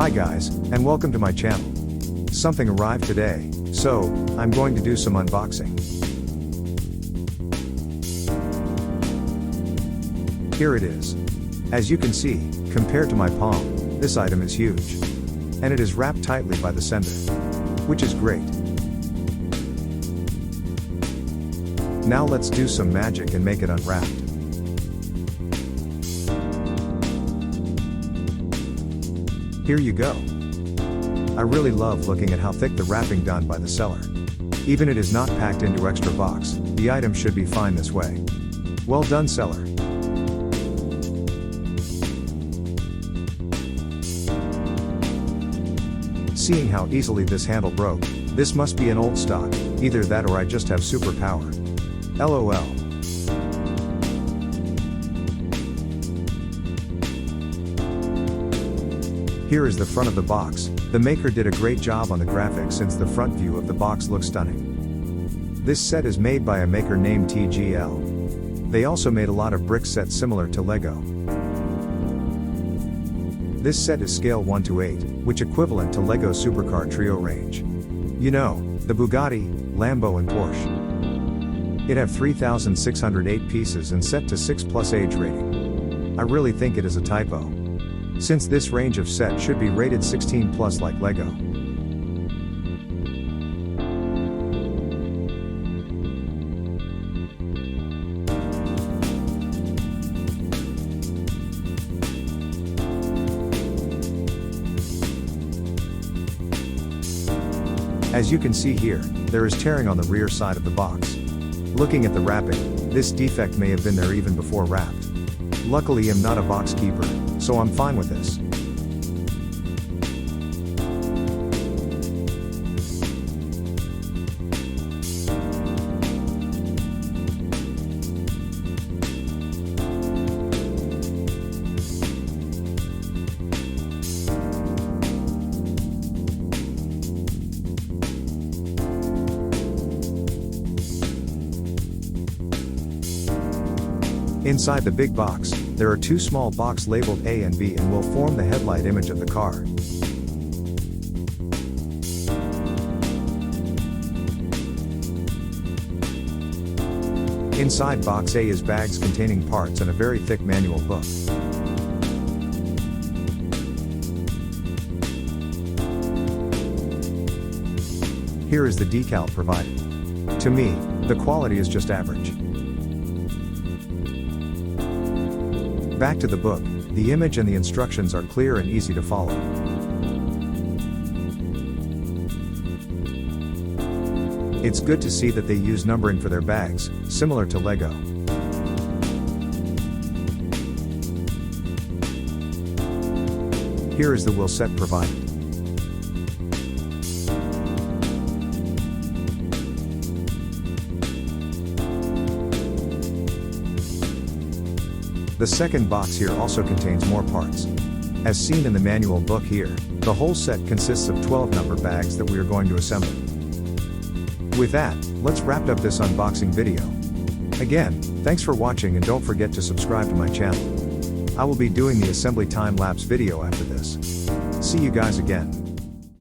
Hi guys, and welcome to my channel. Something arrived today, so I'm going to do some unboxing. Here it is. As you can see, compared to my palm, this item is huge. And it is wrapped tightly by the sender, which is great. Now let's do some magic and make it unwrapped. Here you go. I really love looking at how thick the wrapping done by the seller. Even it is not packed into extra box, the item should be fine this way. Well done, seller. Seeing how easily this handle broke, this must be an old stock, either that or I just have super power. LOL. Here is the front of the box. The maker did a great job on the graphics since the front view of the box looks stunning. This set is made by a maker named TGL. They also made a lot of brick sets similar to Lego. This set is scale 1 to 8, which equivalent to Lego Supercar Trio range. You know, the Bugatti, Lambo and Porsche. It have 3,608 pieces and set to 6+ age rating. I really think it is a typo, since this range of set should be rated 16+ like Lego. As you can see here, there is tearing on the rear side of the box. Looking at the wrapping, this defect may have been there even before wrapped. Luckily I'm not a box keeper, so I'm fine with this. Inside the big box, there are two small boxes labeled A and B and will form the headlight image of the car. Inside box A is bags containing parts and a very thick manual book. Here is the decal provided. To me, the quality is just average. Back to the book, the image and the instructions are clear and easy to follow. It's good to see that they use numbering for their bags, similar to Lego. Here is the wheel set provided. The second box here also contains more parts. As seen in the manual book here, the whole set consists of 12 number bags that we are going to assemble. With that, let's wrap up this unboxing video. Again, thanks for watching and don't forget to subscribe to my channel. I will be doing the assembly time-lapse video after this. See you guys again.